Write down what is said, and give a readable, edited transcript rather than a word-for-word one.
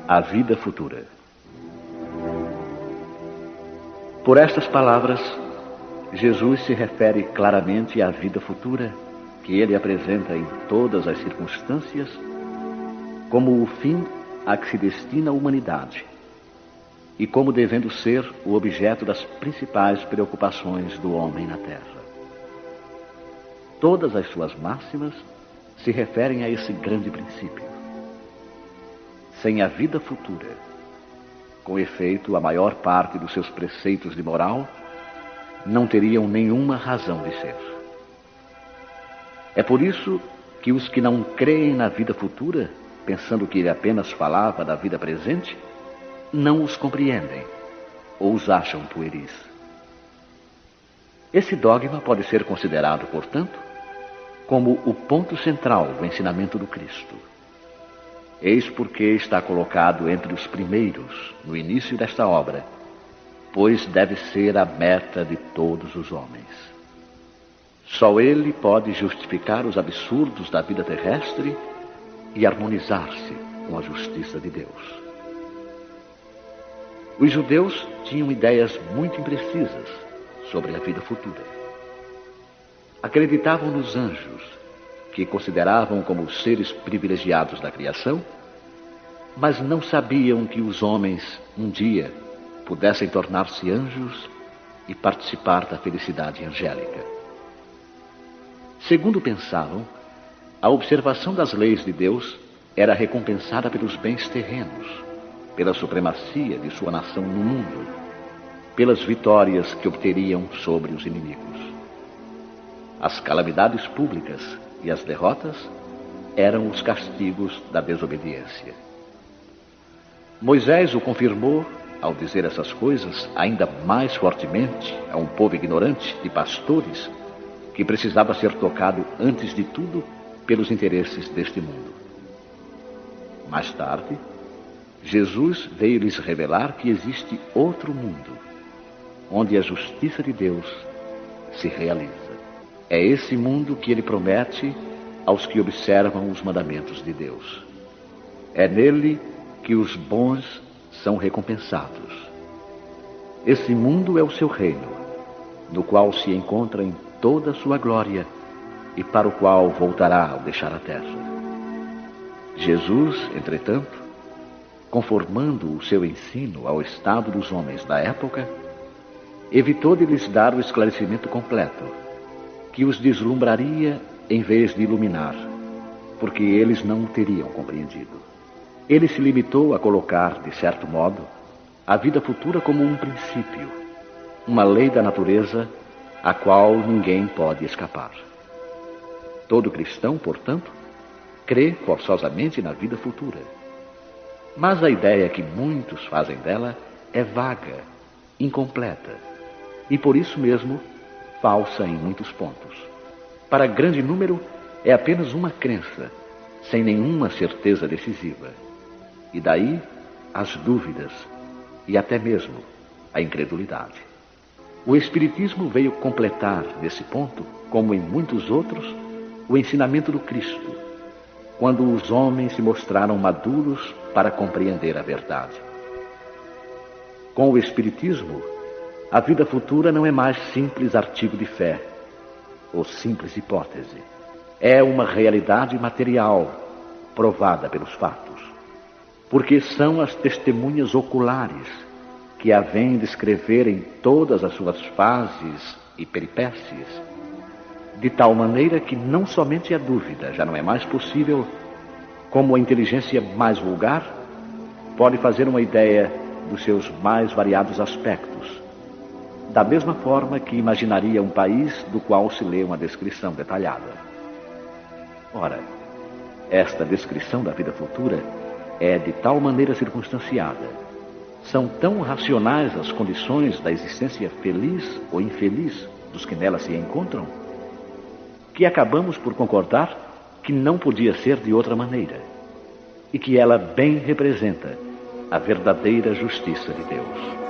A vida futura. Por estas palavras, Jesus se refere claramente à vida futura que ele apresenta em todas as circunstâncias como o fim a que se destina a humanidade e como devendo ser o objeto das principais preocupações do homem na Terra. Todas as suas máximas se referem a esse grande princípio. Sem a vida futura, com efeito, a maior parte dos seus preceitos de moral não teriam nenhuma razão de ser. É por isso que os que não creem na vida futura, pensando que ele apenas falava da vida presente, não os compreendem ou os acham pueris. Esse dogma pode ser considerado, portanto, como o ponto central do ensinamento do Cristo. Eis porque está colocado entre os primeiros no início desta obra, pois deve ser a meta de todos os homens. Só ele pode justificar os absurdos da vida terrestre e harmonizar-se com a justiça de Deus. Os judeus tinham ideias muito imprecisas sobre a vida futura. Acreditavam nos anjos, que consideravam como seres privilegiados da criação, mas não sabiam que os homens, um dia, pudessem tornar-se anjos e participar da felicidade angélica. Segundo pensavam, a observação das leis de Deus era recompensada pelos bens terrenos, pela supremacia de sua nação no mundo, pelas vitórias que obteriam sobre os inimigos. As calamidades públicas e as derrotas eram os castigos da desobediência. Moisés o confirmou ao dizer essas coisas ainda mais fortemente a um povo ignorante de pastores que precisava ser tocado antes de tudo pelos interesses deste mundo. Mais tarde, Jesus veio lhes revelar que existe outro mundo, onde a justiça de Deus se realiza. É esse mundo que ele promete aos que observam os mandamentos de Deus. É nele que os bons são recompensados. Esse mundo é o seu reino, no qual se encontra em toda a sua glória e para o qual voltará ao deixar a terra. Jesus, entretanto, conformando o seu ensino ao estado dos homens da época, evitou de lhes dar o esclarecimento completo, que os deslumbraria em vez de iluminar, porque eles não o teriam compreendido. Ele se limitou a colocar, de certo modo, a vida futura como um princípio, uma lei da natureza a qual ninguém pode escapar. Todo cristão, portanto, crê forçosamente na vida futura. Mas a ideia que muitos fazem dela é vaga, incompleta, e por isso mesmo falsa em muitos pontos. Para grande número, é apenas uma crença, sem nenhuma certeza decisiva. E daí as dúvidas e até mesmo a incredulidade. O Espiritismo veio completar, nesse ponto, como em muitos outros, o ensinamento do Cristo, quando os homens se mostraram maduros para compreender a verdade. Com o Espiritismo, a vida futura não é mais simples artigo de fé, ou simples hipótese. É uma realidade material, provada pelos fatos, porque são as testemunhas oculares que a vêm descrever em todas as suas fases e peripécias, de tal maneira que não somente a dúvida já não é mais possível, como a inteligência mais vulgar pode fazer uma ideia dos seus mais variados aspectos, da mesma forma que imaginaria um país do qual se lê uma descrição detalhada. Ora, esta descrição da vida futura é de tal maneira circunstanciada, são tão racionais as condições da existência feliz ou infeliz dos que nela se encontram, que acabamos por concordar que não podia ser de outra maneira, e que ela bem representa a verdadeira justiça de Deus.